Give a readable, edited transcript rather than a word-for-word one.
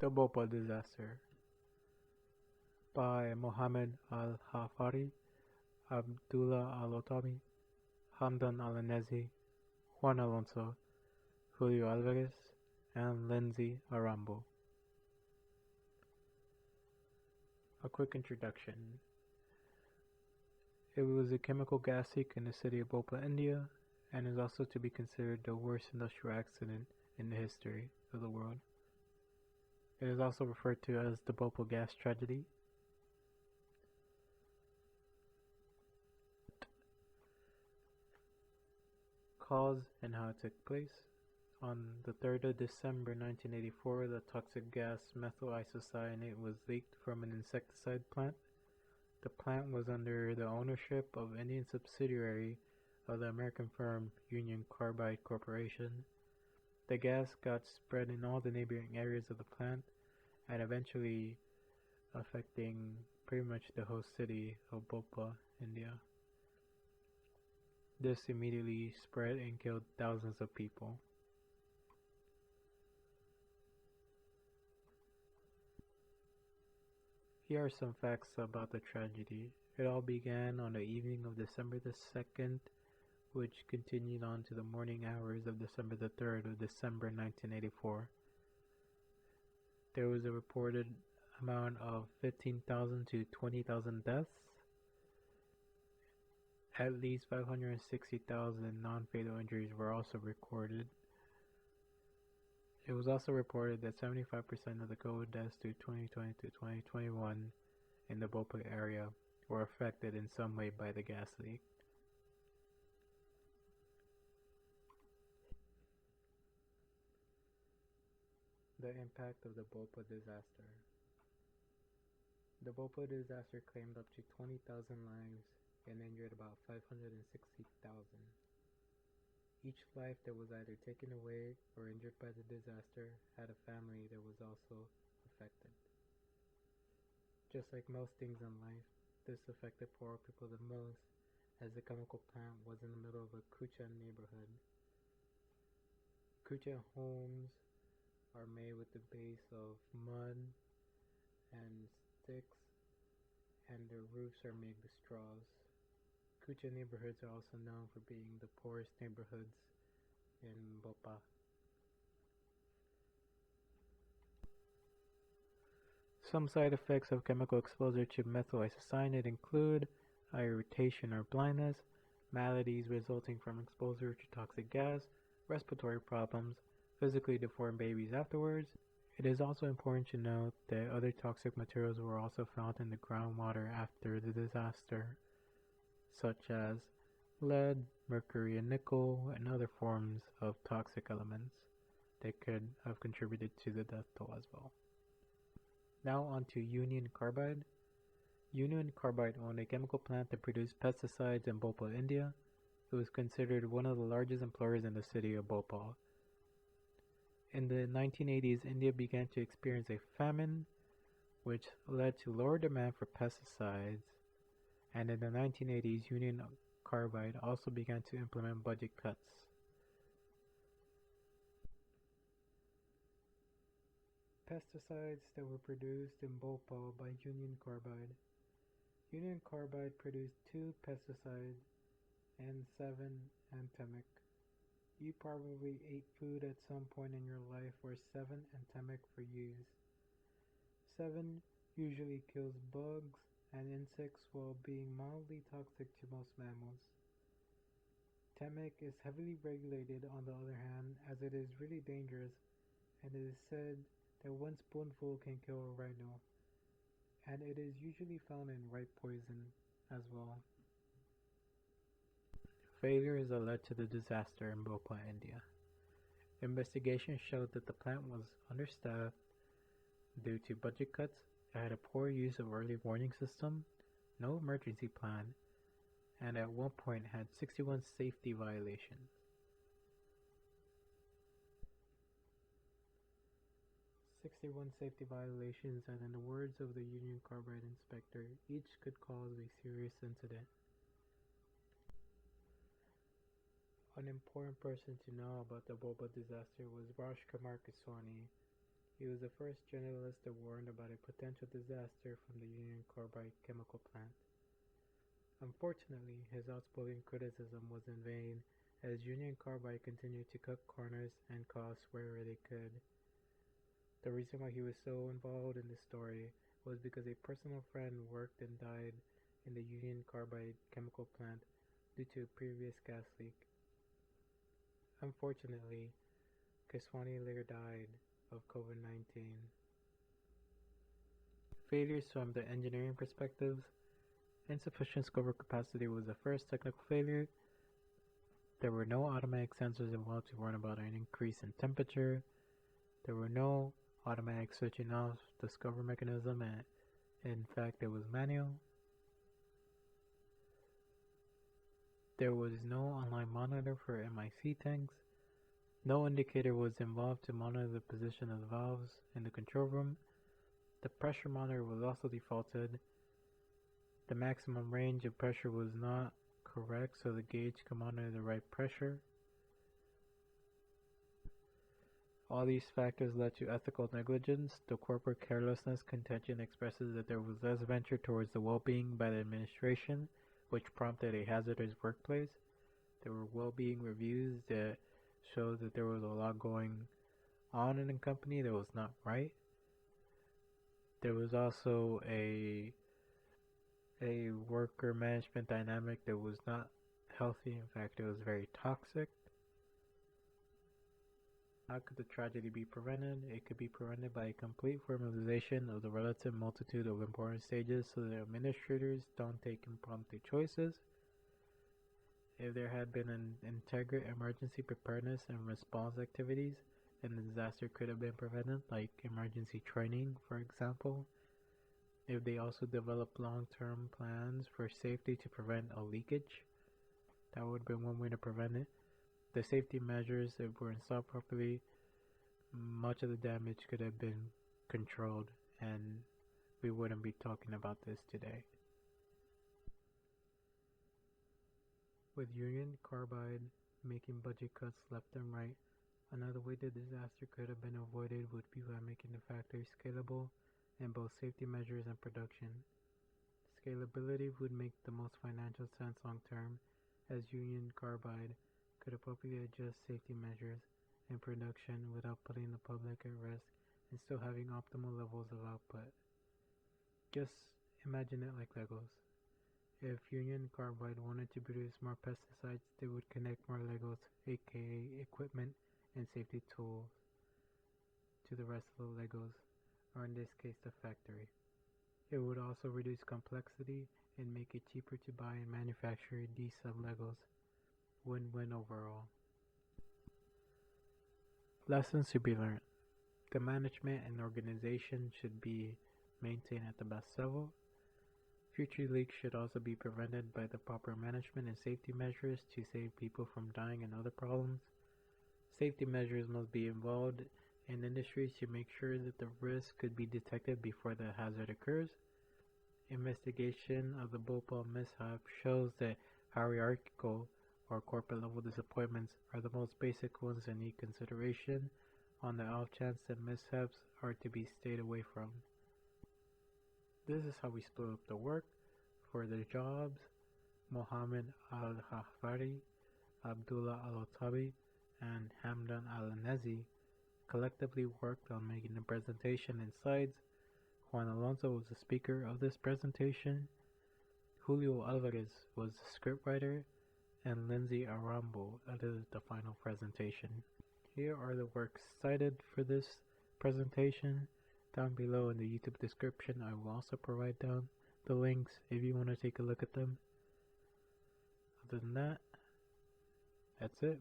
The Bhopal Disaster by Mohammed Al-Hafari, Abdullah Al-Otami, Hamdan Al-Anezi, Juan Alonso, Julio Alvarez, and Lindsay Arambo. A quick introduction. It was a chemical gas leak in the city of Bhopal, India, and is also to be considered the worst industrial accident in the history of the world. It is also referred to as the Bhopal Gas Tragedy. Cause and how it took place. On the 3rd of December 1984, the toxic gas methyl isocyanate was leaked from an insecticide plant. The plant was under the ownership of Indian subsidiary of the American firm Union Carbide Corporation. The gas got spread in all the neighboring areas of the plant and eventually affecting pretty much the whole city of Bhopal, India. This immediately spread and killed thousands of people. Here are some facts about the tragedy. It all began on the evening of December the 2nd, which continued on to the morning hours of December the 3rd of December 1984. There was a reported amount of 15,000 to 20,000 deaths. At least 560,000 non-fatal injuries were also recorded. It was also reported that 75% of the COVID deaths through 2020 to 2021 in the Bhopal area were affected in some way by the gas leak. The impact of the Bhopal disaster. The Bhopal disaster claimed up to 20,000 lives and injured about 560,000. Each life that was either taken away or injured by the disaster had a family that was also affected. Just like most things in life, this affected poor people the most, as the chemical plant was in the middle of a Kucha neighborhood. Kucha homes are made with the base of mud and sticks, and their roofs are made with straws. Kucha neighborhoods are also known for being the poorest neighborhoods in Bhopal. Some side effects of chemical exposure to methyl isocyanate include eye irritation or blindness, maladies resulting from exposure to toxic gas, respiratory problems, physically deformed babies afterwards. It is also important to note that other toxic materials were also found in the groundwater after the disaster, such as lead, mercury, and nickel, and other forms of toxic elements that could have contributed to the death toll as well. Now on to Union Carbide. Union Carbide owned a chemical plant that produced pesticides in Bhopal, India. It was considered one of the largest employers in the city of Bhopal. In the 1980s, India began to experience a famine, which led to lower demand for pesticides. And in the 1980s, Union Carbide also began to implement budget cuts. Pesticides that were produced in Bhopal by Union Carbide. Union Carbide produced 2 pesticides and 7 anthemic. You probably ate food at some point in your life where 7 anthemic were used. 7 usually kills bugs and insects while being mildly toxic to most mammals. Temic is heavily regulated on the other hand, as it is really dangerous, and it is said that 1 spoonful can kill a rhino, and it is usually found in ripe poison as well. Failures that led to the disaster in Bhopal, India. Investigations showed that the plant was understaffed due to budget cuts. It had a poor use of early warning system, no emergency plan, and at one point had 61 safety violations. Safety violations, and in the words of the Union Carbide inspector, each could cause a serious incident. An important person to know about the Bhopal disaster was Raj Kumar Kiswani. He was the first journalist to warn about a potential disaster from the Union Carbide chemical plant. Unfortunately, his outspoken criticism was in vain, as Union Carbide continued to cut corners and costs wherever they could. The reason why he was so involved in this story was because a personal friend worked and died in the Union Carbide chemical plant due to a previous gas leak. Unfortunately, Keswani later died of COVID-19. Failures from the engineering perspectives. Insufficient scupper capacity was the first technical failure. There were no automatic sensors involved to warn about an increase in temperature. There were no automatic switching off the scupper mechanism, and in fact it was manual. There was no online monitor for MIC tanks. No indicator was involved to monitor the position of the valves in the control room. The pressure monitor was also defaulted. The maximum range of pressure was not correct, so the gauge could monitor the right pressure. All these factors led to ethical negligence. The corporate carelessness contention expresses that there was less venture towards the well-being by the administration, which prompted a hazardous workplace. There were well-being reviews that showed that there was a lot going on in the company that was not right. There was also a worker management dynamic that was not healthy. In fact, it was very toxic. How could the tragedy be prevented? It could be prevented by a complete formalization of the relative multitude of important stages so that administrators don't take impromptu choices. If there had been an integrated emergency preparedness and response activities, then the disaster could have been prevented, like emergency training, for example. If they also developed long-term plans for safety to prevent a leakage, that would have been one way to prevent it. The safety measures, if were installed properly, much of the damage could have been controlled, and we wouldn't be talking about this today. With Union Carbide making budget cuts left and right, another way the disaster could have been avoided would be by making the factory scalable in both safety measures and production. Scalability would make the most financial sense long term, as Union Carbide could appropriately adjust safety measures in production without putting the public at risk and still having optimal levels of output. Just imagine it like Legos. If Union Carbide wanted to produce more pesticides, they would connect more Legos, aka equipment and safety tools, to the rest of the Legos, or in this case the factory. It would also reduce complexity and make it cheaper to buy and manufacture these sub-Legos. Win-win overall. Lessons to be learned. The management and organization should be maintained at the best level. Future leaks should also be prevented by the proper management and safety measures to save people from dying and other problems. Safety measures must be involved in industries to make sure that the risk could be detected before the hazard occurs. Investigation of the Bhopal mishap shows that hierarchical or corporate level disappointments are the most basic ones that need consideration on the off chance that mishaps are to be stayed away from. This is how we split up the work. For the jobs, Mohammed Al-Hafari, Abdullah Al-Otabi, and Hamdan Al-Nezi collectively worked on making the presentation and slides. Juan Alonso was the speaker of this presentation. Julio Alvarez was the scriptwriter, and Lindsay Arambo edited the final presentation. Here are the works cited for this presentation. Down below in the YouTube description, I will also provide down the links if you want to take a look at them. Other than that, that's it.